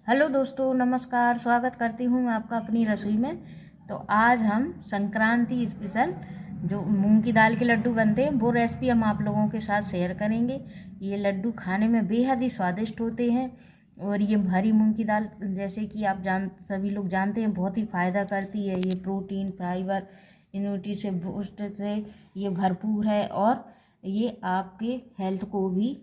Hello दोस्तों, नमस्कार। स्वागत करती हूँ मैं आपका अपनी रसोई में। तो आज हम संक्रांति स्पेशल जो मूंग की दाल के लड्डू बनते हैं वो रेसिपी हम आप लोगों के साथ शेयर करेंगे। ये लड्डू खाने में बेहद ही स्वादिष्ट होते हैं और ये हरी मूंग की दाल जैसे कि आप सभी लोग जानते हैं बहुत ही फ़ायदा करती है। ये प्रोटीन, फाइबर, इम्यूनिटी से बूस्ट से ये भरपूर है और ये आपके हेल्थ को भी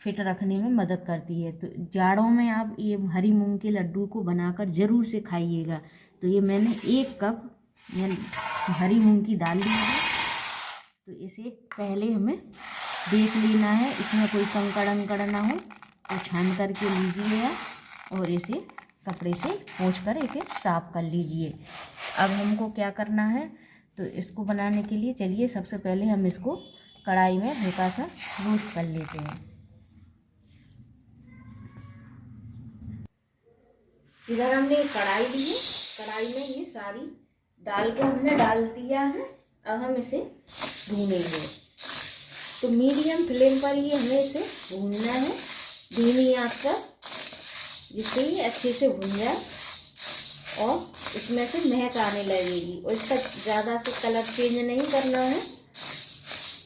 फिट रखने में मदद करती है। तो जाड़ों में आप ये हरी मूंग के लड्डू को बनाकर ज़रूर से खाइएगा। तो ये मैंने 1 कप हरी मूंग की दाल ली है। तो इसे पहले हमें देख लेना है, इसमें कोई कंकड़ अंकड़ ना हो तो छान करके लीजिएगा और इसे कपड़े से पोंछ कर इसे साफ कर लीजिए। अब हमको क्या करना है, तो इसको बनाने के लिए चलिए सबसे पहले हम इसको कढ़ाई में हल्का सा रोस्ट कर लेते हैं। इधर हमने एक कढ़ाई ली है, कढ़ाई में ये सारी दाल को हमने डाल दिया है। अब हम इसे भूनेंगे। तो मीडियम फ्लेम पर ही हमें इसे भूनना है, धीमी आंच पर, जिससे ये अच्छे से भून जाए और इसमें से महक आने लगेगी। और इसका ज़्यादा से कलर चेंज नहीं करना है,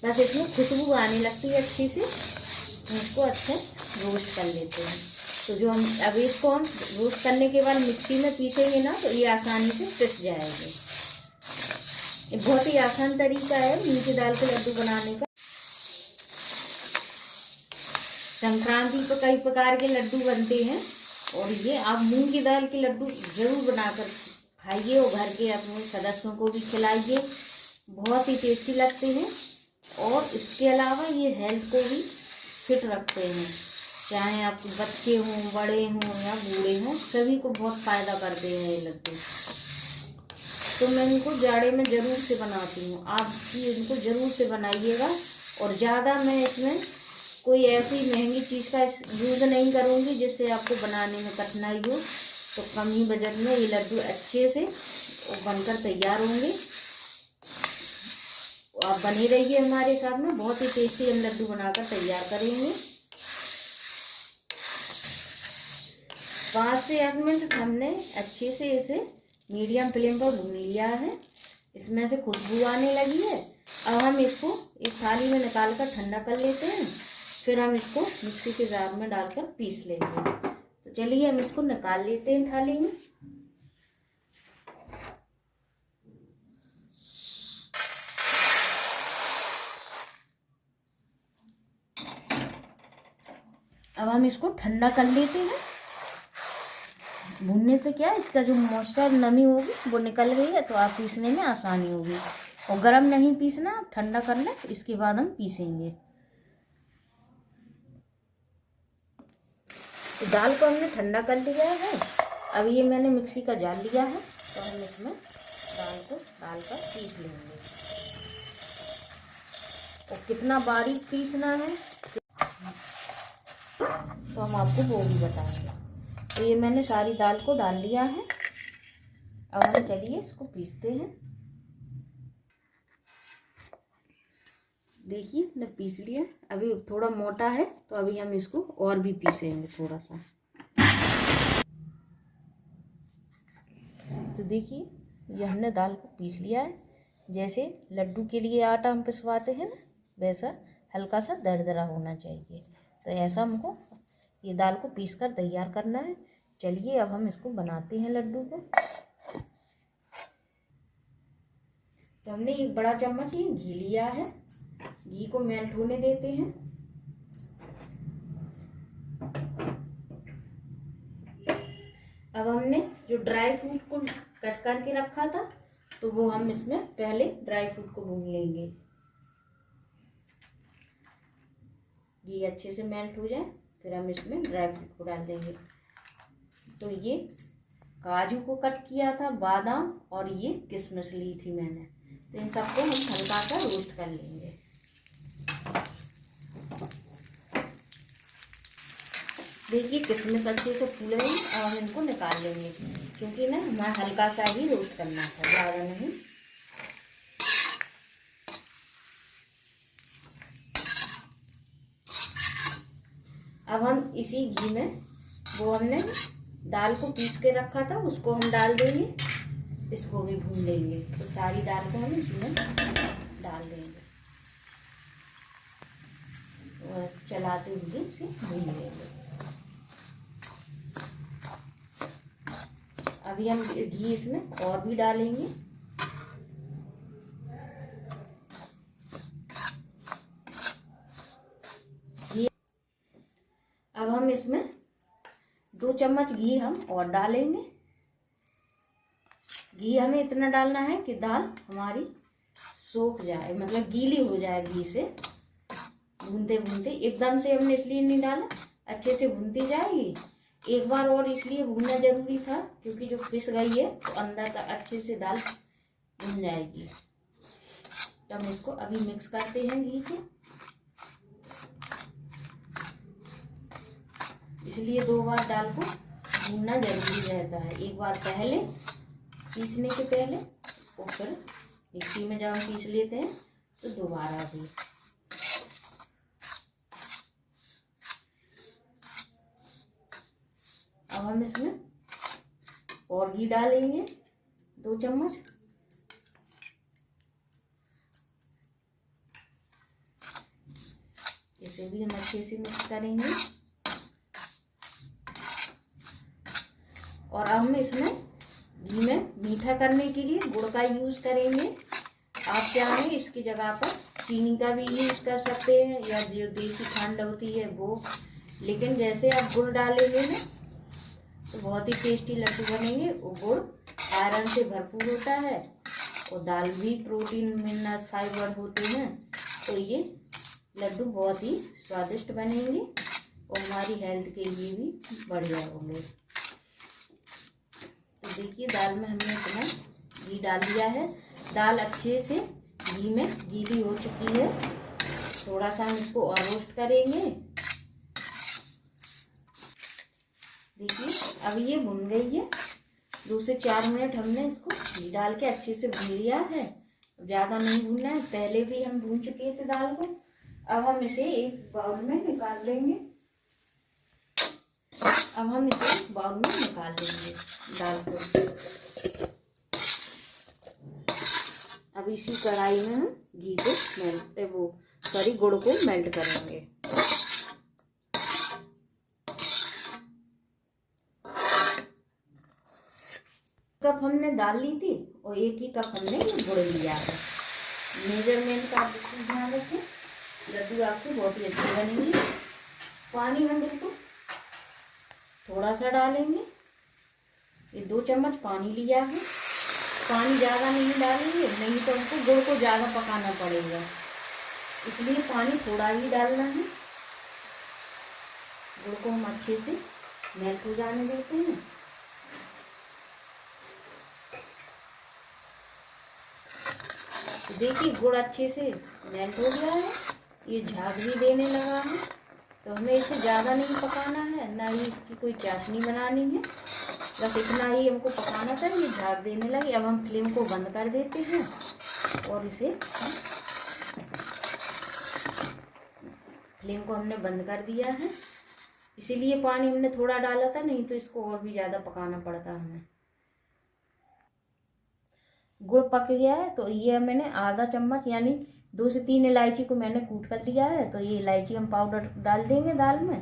बस इसमें खुशबू आने लगती है अच्छी से। हम इसको अच्छे रोस्ट कर लेते हैं। तो जो हम अब इसको हम रोस्ट करने के बाद मिक्सी में पीसेंगे ना, तो ये आसानी से पिस जाएगी। ये बहुत ही आसान तरीका है मूंग की दाल के लड्डू बनाने का। संक्रांति पर कई प्रकार के लड्डू बनते हैं और ये आप मूंग की दाल के लड्डू जरूर बनाकर खाइए और घर के अपने सदस्यों को भी खिलाइए। बहुत ही टेस्टी लगते हैं और इसके अलावा ये हेल्थ को भी फिट रखते हैं। चाहे आपके बच्चे हों, बड़े हों या बूढ़े हों, सभी को बहुत फ़ायदा करते हैं ये लड्डू। तो मैं इनको जाड़े में ज़रूर से बनाती हूँ, आप भी इनको ज़रूर से बनाइएगा। और ज़्यादा मैं इसमें कोई ऐसी महंगी चीज़ का यूज़ नहीं करूँगी जिससे आपको बनाने में कठिनाई हो। तो कम ही बजट में ये लड्डू अच्छे से बनकर तैयार होंगे। आप बने रहिए हमारे साथ में, बहुत ही टेस्टी हम लड्डू बनाकर तैयार करेंगे। 5 से 8 मिनट हमने अच्छे से इसे मीडियम फ्लेम पर भून लिया है। इसमें से खुशबू आने लगी है। अब हम इसको एक थाली में निकाल कर ठंडा कर लेते हैं, फिर हम इसको मिक्सी के जार में डालकर पीस लेते हैं। तो चलिए हम इसको निकाल लेते हैं थाली में। अब हम इसको ठंडा कर लेते हैं। भूनने से क्या है, इसका जो मॉइस्चर नमी होगी वो निकल गई है, तो आप पीसने में आसानी होगी। और गरम नहीं पीसना, आप ठंडा कर लें, इसके बाद हम पीसेंगे। तो दाल को हमने ठंडा कर लिया है। अब ये मैंने मिक्सी का जार लिया है, तो हम इसमें दाल को डालकर पीस लेंगे। और कितना बारीक पीसना है तो हम आपको वो भी बताएंगे। तो ये मैंने सारी दाल को डाल लिया है। अब हम चलिए इसको पीसते हैं। देखिए मैंने पीस लिया। अभी थोड़ा मोटा है तो अभी हम इसको और भी पीसेंगे थोड़ा सा। तो देखिए ये हमने दाल को पीस लिया है। जैसे लड्डू के लिए आटा हम पिसवाते हैं ना, वैसा हल्का सा दरदरा होना चाहिए। तो ऐसा हमको ये दाल को पीस कर तैयार करना है। चलिए अब हम इसको बनाते हैं लड्डू को। तो हमने एक बड़ा चम्मच ही घी लिया है, घी को मेल्ट होने देते हैं। अब हमने जो ड्राई फ्रूट को कट करके रखा था, तो वो हम इसमें पहले ड्राई फ्रूट को भून लेंगे। घी अच्छे से मेल्ट हो जाए फिर हम इसमें ड्राई फ्रूट को डाल देंगे। तो ये काजू को कट किया था, बादाम और ये किशमिश ली थी मैंने। तो इन सबको हम हल्का सा रोस्ट कर लेंगे। देखिए किशमिश अच्छे से फूल गई। अब हम इनको निकाल लेंगे, क्योंकि ना हमें हल्का सा ही रोस्ट करना था, ज़्यादा नहीं। अब हम इसी घी में वो हमने दाल को पीस के रखा था उसको हम डाल देंगे, इसको भी भून लेंगे। तो सारी दाल को हम इसमें डाल देंगे और चलाते हुए इसे भून लेंगे। अभी हम घी इसमें और भी डालेंगे। घी अब हम इसमें 2 चम्मच घी हम और डालेंगे। घी हमें इतना डालना है कि दाल हमारी सूख जाए, मतलब गीली हो जाए घी से। भूनते भूनते एकदम से हमने इसलिए नहीं डाला, अच्छे से भूनती जाएगी। एक बार और इसलिए भूनना जरूरी था क्योंकि जो पिस गई है तो अंदर तक अच्छे से दाल भून जाएगी। तो हम इसको अभी मिक्स करते हैं घी से, इसलिए 2 बार दाल को भूनना जरूरी रहता है। एक बार पहले पीसने के पहले और फिर मिक्सी में जब हम पीस लेते हैं तो दोबारा भी। अब हम इसमें और घी डालेंगे 2 चम्मच। इसे भी हम अच्छे से मिक्स करेंगे। और अब हम इसमें घी में मीठा करने के लिए गुड़ का यूज़ करेंगे। आप चाहें इसकी जगह पर चीनी का भी यूज़ कर सकते हैं या जो देसी खंड होती है वो, लेकिन जैसे आप गुड़ डालेंगे ना तो बहुत ही टेस्टी लड्डू बनेंगे। वो गुड़ आयरन से भरपूर होता है और दाल भी प्रोटीन मिनरल फाइबर होते हैं, तो ये लड्डू बहुत ही स्वादिष्ट बनेंगे और हमारी हेल्थ के लिए भी बढ़िया होंगे। तो देखिए दाल में हमने इतना घी डाल दिया है। दाल अच्छे से घी में गीली हो चुकी है। थोड़ा सा हम इसको और रोस्ट करेंगे। देखिए अब ये भुन गई है। 2 से 4 मिनट हमने इसको घी डाल के अच्छे से भून लिया है। ज़्यादा नहीं भूनना है, पहले भी हम भून चुके थे दाल को। अब हम इसे एक बाउल में निकाल लेंगे। अब हम इसे बाउल में निकाल लेंगे दाल को। अब इसी कढ़ाई में हम घी को गुड़ को मेल्ट करेंगे। कप हमने दाल ली थी और 1 ही कप हमने गुड़ लिया है। मेजरमेंट का आप ध्यान रखें, लड्डू आपके बहुत ही अच्छे बनेंगे। पानी हम बिल्कुल थोड़ा सा डालेंगे। ये 2 चम्मच पानी लिया है। पानी ज़्यादा नहीं डालेंगे, नहीं तो हमको गुड़ को ज़्यादा पकाना पड़ेगा, इसलिए पानी थोड़ा ही डालना है। गुड़ को हम अच्छे से मेल्ट हो जाने देते हैं। देखिए गुड़ अच्छे से मेल्ट हो गया है, ये झाग भी देने लगा है। तो हमें इसे ज़्यादा नहीं पकाना है, ना ही इसकी कोई चाशनी बनानी है, बस इतना ही हमको पकाना था। ये झाग देने लगे। अब हम फ्लेम को बंद कर देते हैं और इसे फ्लेम को हमने बंद कर दिया है। इसीलिए पानी हमने थोड़ा डाला था, नहीं तो इसको और भी ज़्यादा पकाना पड़ता हमें। गुड़ पक गया है तो ये मैंने आधा चम्मच यानी 2 से 3 इलायची को मैंने कूट कर लिया है। तो ये इलायची हम पाउडर डाल देंगे दाल में।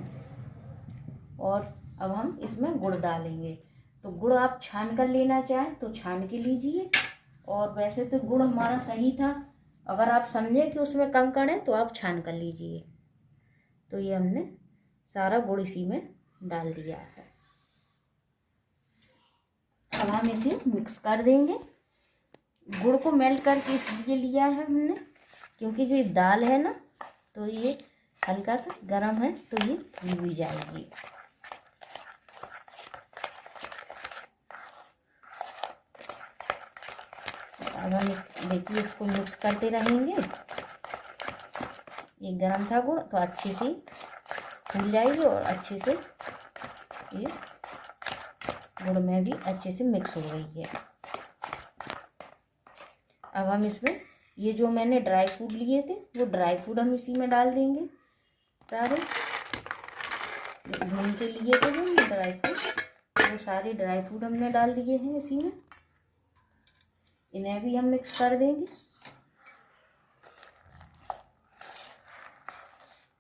और अब हम इसमें गुड़ डालेंगे। तो गुड़ आप छान कर लेना चाहें तो छान के लीजिए, और वैसे तो गुड़ हमारा सही था। अगर आप समझें कि उसमें कंकड़ है तो आप छान कर लीजिए। तो ये हमने सारा गुड़ इसी में डाल दिया है। अब हम इसे मिक्स कर देंगे। गुड़ को मेल्ट करके इसलिए लिया है हमने क्योंकि जो दाल है ना तो ये हल्का सा गर्म है तो ये फूल भी जाएगी। अब हम देखिए इसको मिक्स करते रहेंगे। ये गर्म था गुड़ तो अच्छे से फूल जाएगी और अच्छे से ये गुड़ में भी अच्छे से मिक्स हो गई है। अब हम इसमें ये जो मैंने ड्राई फ्रूट लिए थे वो ड्राई फ्रूट हम इसी में डाल देंगे। सारे भून के लिए थे वो ड्राई फ्रूट जो सारे ड्राई फ्रूट हमने डाल दिए हैं इसी में, इन्हें भी हम मिक्स कर देंगे।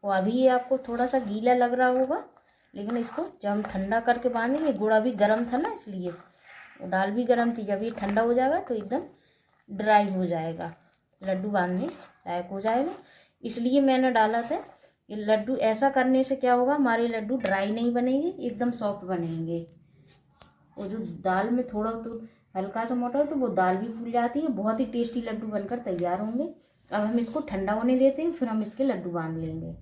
और अभी ये आपको थोड़ा सा गीला लग रहा होगा, लेकिन इसको जब हम ठंडा करके बांधेंगे, गुड़ अभी गर्म था ना इसलिए, दाल भी गर्म थी, जब ये ठंडा हो जाएगा तो एकदम ड्राई हो जाएगा, लड्डू बांधने लायक हो जाएगा। इसलिए मैंने डाला था। ये लड्डू ऐसा करने से क्या होगा, हमारे लड्डू ड्राई नहीं बनेंगे, एकदम सॉफ्ट बनेंगे। और जो दाल में थोड़ा तो हल्का सा मोटा हो तो वो दाल भी फूल जाती है, बहुत ही टेस्टी लड्डू बनकर तैयार होंगे। अब हम इसको ठंडा होने देते हैं, फिर हम इसके लड्डू बांध लेंगे।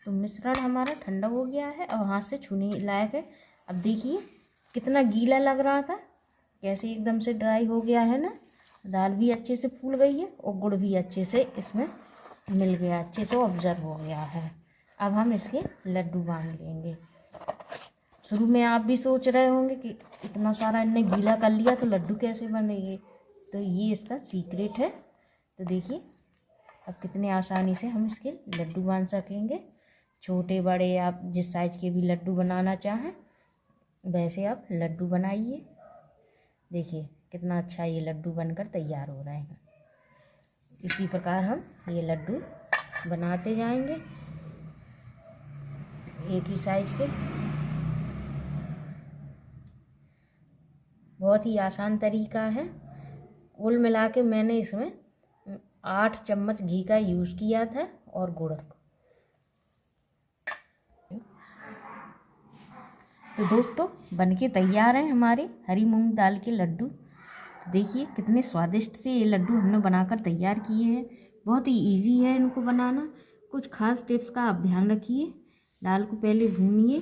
तो मिश्रण हमारा ठंडा हो गया है, अब हाथ से छूने लायक है। अब देखिए कितना गीला लग रहा था, कैसे एकदम से ड्राई हो गया है ना। दाल भी अच्छे से फूल गई है और गुड़ भी अच्छे से इसमें मिल गया, अच्छे से ऑब्जर्व हो गया है। अब हम इसके लड्डू बांध लेंगे। शुरू में आप भी सोच रहे होंगे कि इतना सारा इनने गीला कर लिया तो लड्डू कैसे बनेंगे, तो ये इसका सीक्रेट है। तो देखिए अब कितने आसानी से हम इसके लड्डू बांध सकेंगे। छोटे बड़े आप जिस साइज़ के भी लड्डू बनाना चाहें वैसे आप लड्डू बनाइए। देखिए कितना अच्छा ये लड्डू बनकर तैयार हो रहे हैं। इसी प्रकार हम ये लड्डू बनाते जाएंगे, एक ही साइज़ के। बहुत ही आसान तरीका है। कुल मिला के मैंने इसमें 8 चम्मच घी का यूज़ किया था और गुड़। तो दोस्तों बनके तैयार हैं हमारे हरी मूंग दाल के लड्डू। देखिए कितने स्वादिष्ट से ये लड्डू हमने बनाकर तैयार किए हैं। बहुत ही इजी है इनको बनाना। कुछ खास टिप्स का आप ध्यान रखिए। दाल को पहले भूनिए,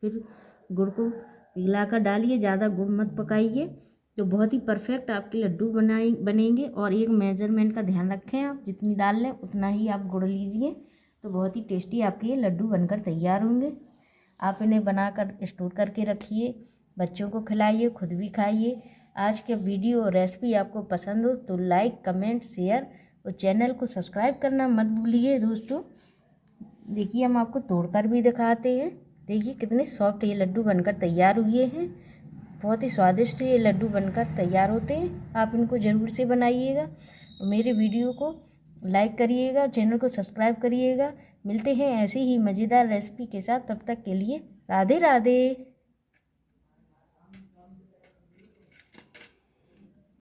फिर गुड़ को पिघला कर डालिए, ज़्यादा गुड़ मत पकाइए, तो बहुत ही परफेक्ट आपके लड्डू बनेंगे। और एक मेजरमेंट का ध्यान रखें, आप जितनी दाल लें उतना ही आप गुड़ लीजिए, तो बहुत ही टेस्टी आपके ये लड्डू बनकर तैयार होंगे। आप इन्हें बनाकर स्टोर करके रखिए, बच्चों को खिलाइए, खुद भी खाइए। आज के वीडियो और रेसिपी आपको पसंद हो तो लाइक, कमेंट, शेयर और चैनल को सब्सक्राइब करना मत भूलिए दोस्तों। देखिए हम आपको तोड़कर भी दिखाते हैं। देखिए कितने सॉफ्ट ये लड्डू बनकर तैयार हुए हैं। बहुत ही स्वादिष्ट ये लड्डू बनकर तैयार होते हैं। आप इनको ज़रूर से बनाइएगा। मेरे वीडियो को लाइक करिएगा, चैनल को सब्सक्राइब करिएगा। मिलते हैं ऐसी ही मज़ेदार रेसिपी के साथ, तब तक के लिए राधे राधे।